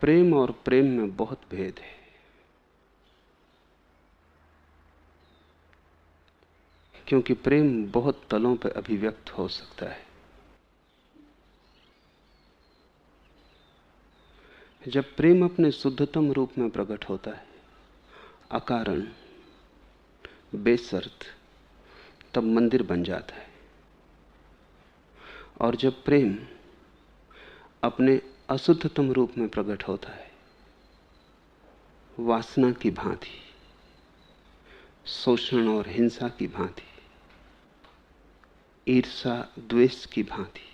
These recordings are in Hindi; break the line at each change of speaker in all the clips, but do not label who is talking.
प्रेम और प्रेम में बहुत भेद है। क्योंकि प्रेम बहुत तलों पर अभिव्यक्त हो सकता है। जब प्रेम अपने शुद्धतम रूप में प्रकट होता है, अकारण, बेशर्त, तब मंदिर बन जाता है। और जब प्रेम अपने अशुद्धतम रूप में प्रकट होता है, वासना की भांति, शोषण और हिंसा की भांति, ईर्षा द्वेष की भांति,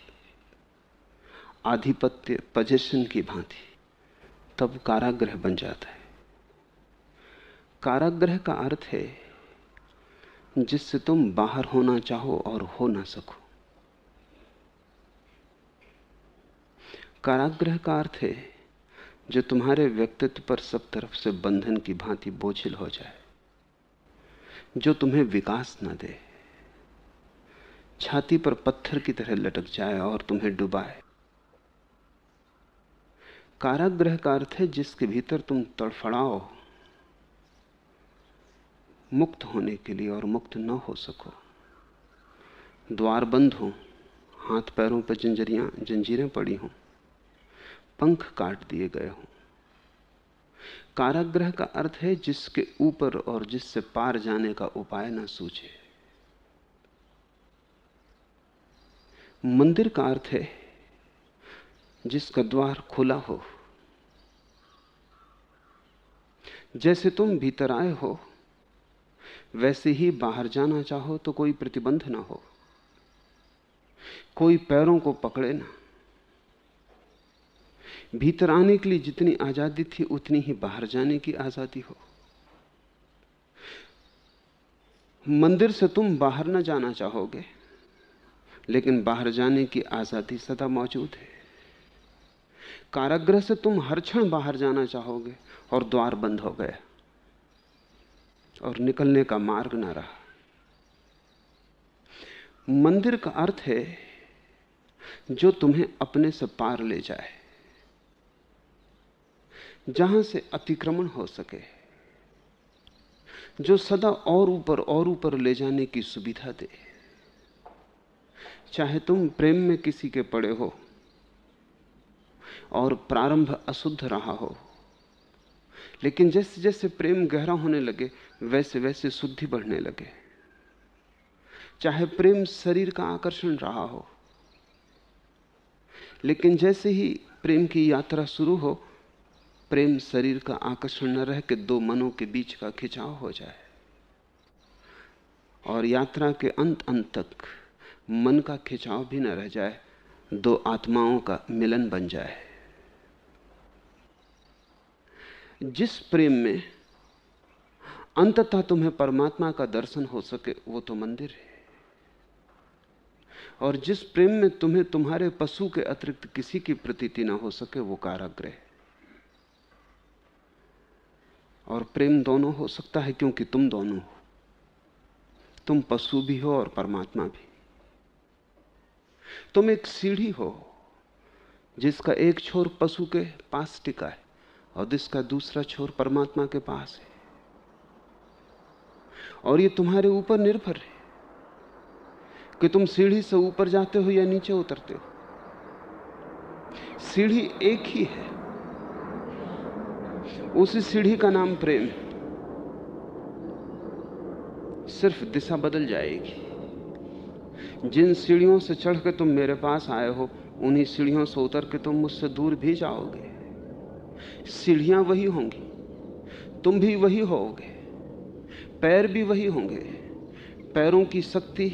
आधिपत्य पोजीशन की भांति, तब कारागृह बन जाता है। कारागृह का अर्थ है जिससे तुम बाहर होना चाहो और हो ना सको। कारागृह का अर्थ है जो तुम्हारे व्यक्तित्व पर सब तरफ से बंधन की भांति बोझिल हो जाए, जो तुम्हें विकास न दे, छाती पर पत्थर की तरह लटक जाए और तुम्हें डुबाए। कारागृह का अर्थ है जिसके भीतर तुम तड़फड़ाओ मुक्त होने के लिए और मुक्त न हो सको। द्वार बंद हो, हाथ पैरों पर जंजीरें पड़ी हों, पंख काट दिए गए हों। कारागृह का अर्थ है जिसके ऊपर और जिससे पार जाने का उपाय न सूझे। मंदिर का अर्थ है जिसका द्वार खुला हो। जैसे तुम भीतर आए हो वैसे ही बाहर जाना चाहो तो कोई प्रतिबंध ना हो, कोई पैरों को पकड़े ना। भीतर आने के लिए जितनी आजादी थी उतनी ही बाहर जाने की आजादी हो। मंदिर से तुम बाहर ना जाना चाहोगे, लेकिन बाहर जाने की आजादी सदा मौजूद है। कारागृह से तुम हर क्षण बाहर जाना चाहोगे और द्वार बंद हो गया और निकलने का मार्ग ना रहा। मंदिर का अर्थ है जो तुम्हें अपने से पार ले जाए, जहां से अतिक्रमण हो सके, जो सदा और ऊपर ले जाने की सुविधा दे। चाहे तुम प्रेम में किसी के पड़े हो और प्रारंभ अशुद्ध रहा हो, लेकिन जैसे जैसे प्रेम गहरा होने लगे वैसे वैसे शुद्धि बढ़ने लगे। चाहे प्रेम शरीर का आकर्षण रहा हो, लेकिन जैसे ही प्रेम की यात्रा शुरू हो, प्रेम शरीर का आकर्षण न रह के दो मनों के बीच का खिंचाव हो जाए और यात्रा के अंत तक मन का खिंचाव भी न रह जाए, दो आत्माओं का मिलन बन जाए। जिस प्रेम में अंततः तुम्हें परमात्मा का दर्शन हो सके वो तो मंदिर है, और जिस प्रेम में तुम्हें तुम्हारे पशु के अतिरिक्त किसी की प्रतीति ना हो सके वो कारागृह। और प्रेम दोनों हो सकता है क्योंकि तुम दोनों हो, तुम पशु भी हो और परमात्मा भी। तुम एक सीढ़ी हो जिसका एक छोर पशु के पास टिका है और जिसका दूसरा छोर परमात्मा के पास है, और ये तुम्हारे ऊपर निर्भर है कि तुम सीढ़ी से ऊपर जाते हो या नीचे उतरते हो। सीढ़ी एक ही है, उसी सीढ़ी का नाम प्रेम है, सिर्फ दिशा बदल जाएगी। जिन सीढ़ियों से चढ़ के तुम मेरे पास आए हो, उन्हीं सीढ़ियों से उतर के तुम मुझसे दूर भी जाओगे। सीढ़ियां वही होंगी, तुम भी वही होगे, पैर भी वही होंगे। पैरों की शक्ति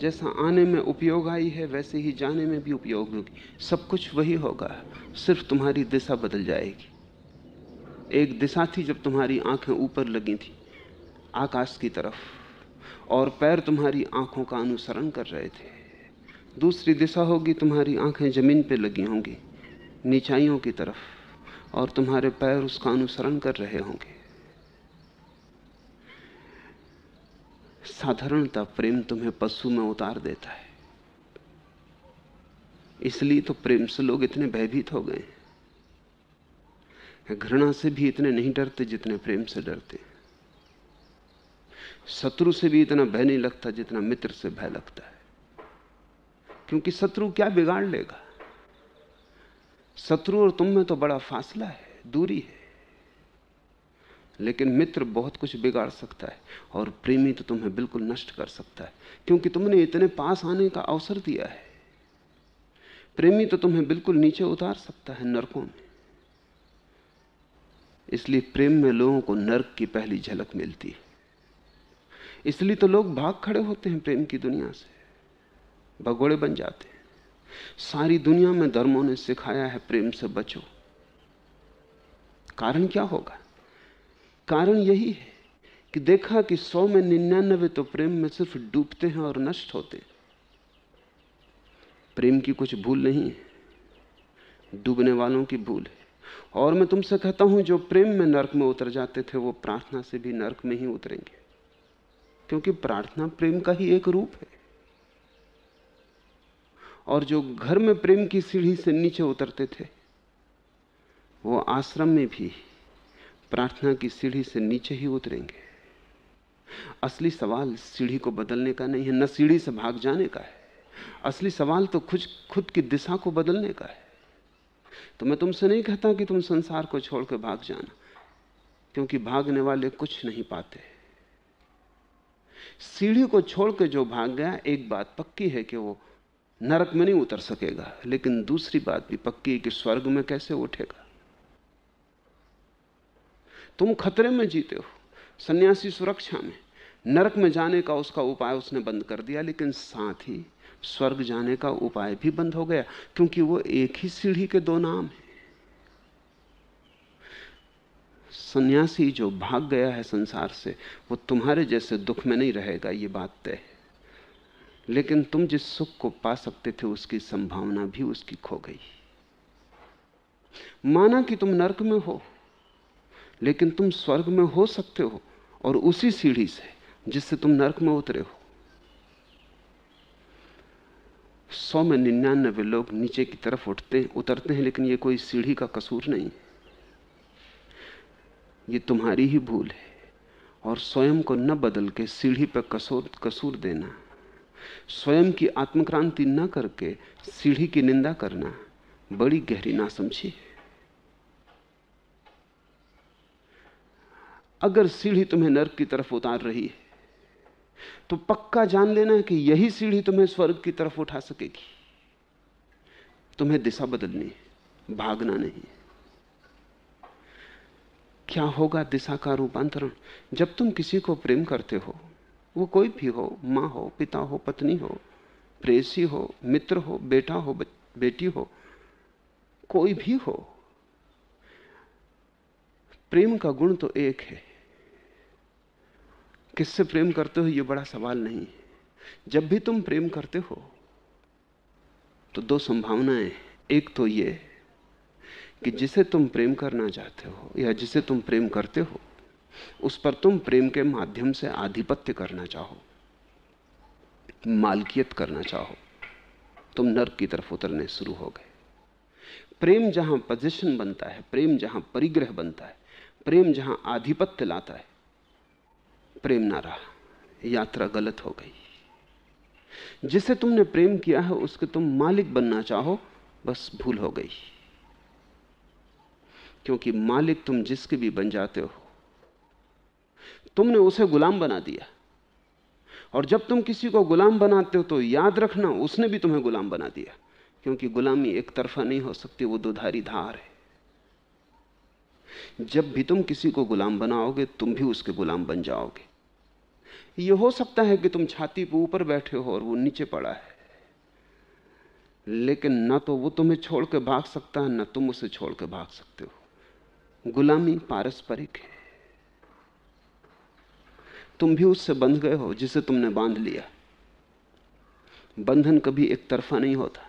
जैसा आने में उपयोग आई है वैसे ही जाने में भी उपयोग होगी। सब कुछ वही होगा, सिर्फ तुम्हारी दिशा बदल जाएगी। एक दिशा थी जब तुम्हारी आंखें ऊपर लगी थी आकाश की तरफ, और पैर तुम्हारी आंखों का अनुसरण कर रहे थे। दूसरी दिशा होगी, तुम्हारी आंखें जमीन पे लगी होंगी नीचाइयों की तरफ, और तुम्हारे पैर उसका अनुसरण कर रहे होंगे। साधारणतः प्रेम तुम्हें पशु में उतार देता है, इसलिए तो प्रेम से लोग इतने भयभीत हो गए। घृणा से भी इतने नहीं डरते जितने प्रेम से डरते। शत्रु से भी इतना भय नहीं लगता जितना मित्र से भय लगता है, क्योंकि शत्रु क्या बिगाड़ लेगा? शत्रु और तुम में तो बड़ा फासला है, दूरी है, लेकिन मित्र बहुत कुछ बिगाड़ सकता है और प्रेमी तो तुम्हें बिल्कुल नष्ट कर सकता है, क्योंकि तुमने इतने पास आने का अवसर दिया है। प्रेमी तो तुम्हें बिल्कुल नीचे उतार सकता है, नरकों में। इसलिए प्रेम में लोगों को नरक की पहली झलक मिलती है। इसलिए तो लोग भाग खड़े होते हैं प्रेम की दुनिया से, भगोड़े बन जाते हैं। सारी दुनिया में धर्मों ने सिखाया है प्रेम से बचो। कारण क्या होगा? कारण यही है कि देखा कि 100 में 99 तो प्रेम में सिर्फ डूबते हैं और नष्ट होते हैं। प्रेम की कुछ भूल नहीं है, डूबने वालों की भूल है। और मैं तुमसे कहता हूं, जो प्रेम में नरक में उतर जाते थे वो प्रार्थना से भी नरक में ही उतरेंगे, क्योंकि प्रार्थना प्रेम का ही एक रूप है। और जो घर में प्रेम की सीढ़ी से नीचे उतरते थे वो आश्रम में भी प्रार्थना की सीढ़ी से नीचे ही उतरेंगे। असली सवाल सीढ़ी को बदलने का नहीं है, न सीढ़ी से भाग जाने का है। असली सवाल तो खुद की दिशा को बदलने का है। तो मैं तुमसे नहीं कहता कि तुम संसार को छोड़ के भाग जाना, क्योंकि भागने वाले कुछ नहीं पाते। सीढ़ी को छोड़ के जो भाग गया, एक बात पक्की है कि वो नरक में नहीं उतर सकेगा, लेकिन दूसरी बात भी पक्की है कि स्वर्ग में कैसे उठेगा। तुम खतरे में जीते हो, सन्यासी सुरक्षा में। नरक में जाने का उसका उपाय उसने बंद कर दिया, लेकिन साथ ही स्वर्ग जाने का उपाय भी बंद हो गया, क्योंकि वो एक ही सीढ़ी के दो नाम हैं। सन्यासी जो भाग गया है संसार से, वो तुम्हारे जैसे दुख में नहीं रहेगा, ये बात तय है। लेकिन तुम जिस सुख को पा सकते थे उसकी संभावना भी उसकी खो गई। माना कि तुम नरक में हो, लेकिन तुम स्वर्ग में हो सकते हो, और उसी सीढ़ी से जिससे तुम नरक में उतरे हो। 100 में 99 लोग नीचे की तरफ उतरते हैं, लेकिन ये कोई सीढ़ी का कसूर नहीं, ये तुम्हारी ही भूल है। और स्वयं को न बदल के सीढ़ी पर कसूर देना, स्वयं की आत्मक्रांति न करके सीढ़ी की निंदा करना, बड़ी गहरी नासमझी है। अगर सीढ़ी तुम्हें नरक की तरफ उतार रही है तो पक्का जान लेना कि यही सीढ़ी तुम्हें स्वर्ग की तरफ उठा सकेगी। तुम्हें दिशा बदलनी है, भागना नहीं। क्या होगा दिशा का रूपांतरण? जब तुम किसी को प्रेम करते हो, वो कोई भी हो, माँ हो, पिता हो, पत्नी हो, प्रेयसी हो, मित्र हो, बेटा हो, बेटी हो, कोई भी हो, प्रेम का गुण तो एक है। किससे प्रेम करते हो ये बड़ा सवाल नहीं है। जब भी तुम प्रेम करते हो तो दो संभावनाएं। एक तो ये कि जिसे तुम प्रेम करना चाहते हो या जिसे तुम प्रेम करते हो उस पर तुम प्रेम के माध्यम से आधिपत्य करना चाहो, मालकियत करना चाहो, तुम नर्क की तरफ उतरने शुरू हो गए। प्रेम जहां पोजीशन बनता है, प्रेम जहां परिग्रह बनता है, प्रेम जहां आधिपत्य लाता है, प्रेम ना रहा, यात्रा गलत हो गई। जिसे तुमने प्रेम किया है उसके तुम मालिक बनना चाहो, बस भूल हो गई। क्योंकि मालिक तुम जिसके भी बन जाते हो, तुमने उसे गुलाम बना दिया। और जब तुम किसी को गुलाम बनाते हो तो याद रखना उसने भी तुम्हें गुलाम बना दिया, क्योंकि गुलामी एक तरफा नहीं हो सकती, वो दुधारी धार है। जब भी तुम किसी को गुलाम बनाओगे तुम भी उसके गुलाम बन जाओगे। यह हो सकता है कि तुम छाती पे ऊपर बैठे हो और वो नीचे पड़ा है, लेकिन ना तो वो तुम्हें छोड़ के भाग सकता है, ना तुम उसे छोड़ के भाग सकते हो। गुलामी पारस्परिक है। तुम भी उससे बंध गए हो जिसे तुमने बांध लिया। बंधन कभी एक तरफा नहीं होता।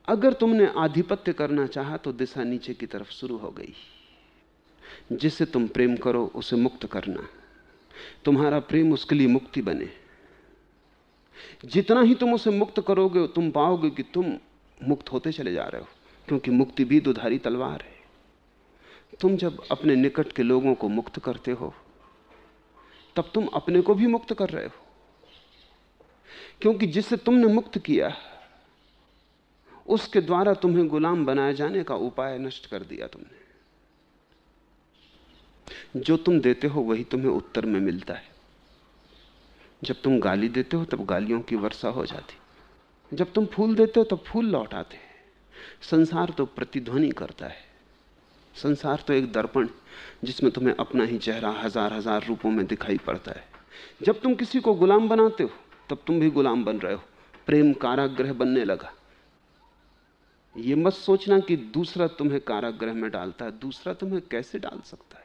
अगर तुमने आधिपत्य करना चाहा तो दिशा नीचे की तरफ शुरू हो गई। जिसे तुम प्रेम करो उसे मुक्त करना, तुम्हारा प्रेम उसके लिए मुक्ति बने। जितना ही तुम उसे मुक्त करोगे तुम पाओगे कि तुम मुक्त होते चले जा रहे हो। क्योंकि मुक्ति भी दुधारी तलवार है। तुम जब अपने निकट के लोगों को मुक्त करते हो तब तुम अपने को भी मुक्त कर रहे हो, क्योंकि जिसे तुमने मुक्त किया उसके द्वारा तुम्हें गुलाम बनाए जाने का उपाय नष्ट कर दिया तुमने। जो तुम देते हो वही तुम्हें उत्तर में मिलता है। जब तुम गाली देते हो तब गालियों की वर्षा हो जाती, जब तुम फूल देते हो तब फूल लौट आते। संसार तो प्रतिध्वनि करता है, संसार तो एक दर्पण जिसमें तुम्हें अपना ही चेहरा हजार हजार रूपों में दिखाई पड़ता है। जब तुम किसी को गुलाम बनाते हो तब तुम भी गुलाम बन रहे हो। प्रेम कारागृह बनने लगा। ये मत सोचना कि दूसरा तुम्हें कारागृह में डालता है। दूसरा तुम्हें कैसे डाल सकता है?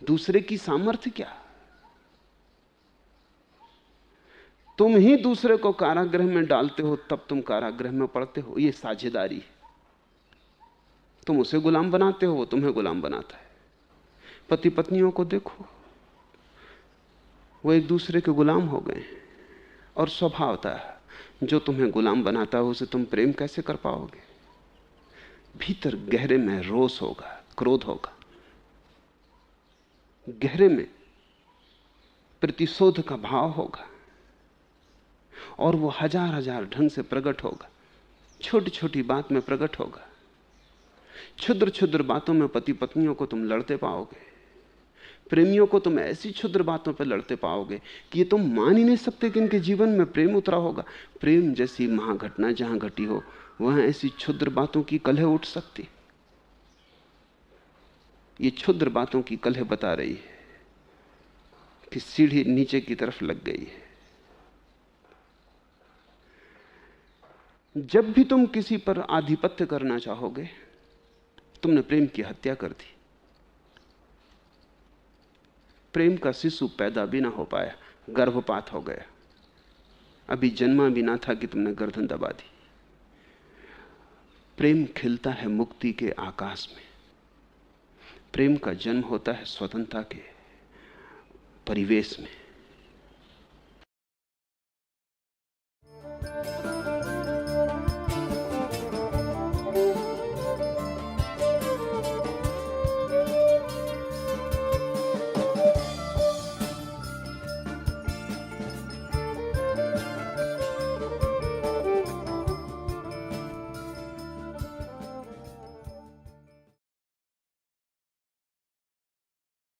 दूसरे की सामर्थ्य क्या? तुम ही दूसरे को कारागृह में डालते हो तब तुम कारागृह में पड़ते हो। ये साझेदारी है। तुम उसे गुलाम बनाते हो, वो तुम्हें गुलाम बनाता है। पति पत्नियों को देखो, वो एक दूसरे के गुलाम हो गए। और स्वभावता है जो तुम्हें गुलाम बनाता है उसे तुम प्रेम कैसे कर पाओगे? भीतर गहरे में रोष होगा, क्रोध होगा, गहरे में प्रतिशोध का भाव होगा, और वो हजार हजार ढंग से प्रकट होगा। छोटी छोटी बात में प्रकट होगा। क्षुद्र क्षुद्र बातों में पति पत्नियों को तुम लड़ते पाओगे। प्रेमियों को तुम ऐसी क्षुद्र बातों पर लड़ते पाओगे कि ये तुम मान ही नहीं सकते कि इनके जीवन में प्रेम उतरा होगा। प्रेम जैसी महाघटना जहां घटी हो वहां ऐसी क्षुद्र बातों की कलह उठ सकती। ये क्षुद्र बातों की कलह बता रही है कि सीढ़ी नीचे की तरफ लग गई है। जब भी तुम किसी पर आधिपत्य करना चाहोगे तुमने प्रेम की हत्या कर दी। प्रेम का शिशु पैदा भी ना हो पाया, गर्भपात हो गया। अभी जन्मा भी ना था कि तुमने गर्दन दबा दी। प्रेम खिलता है मुक्ति के आकाश में। प्रेम का जन्म होता है स्वतंत्रता के परिवेश में।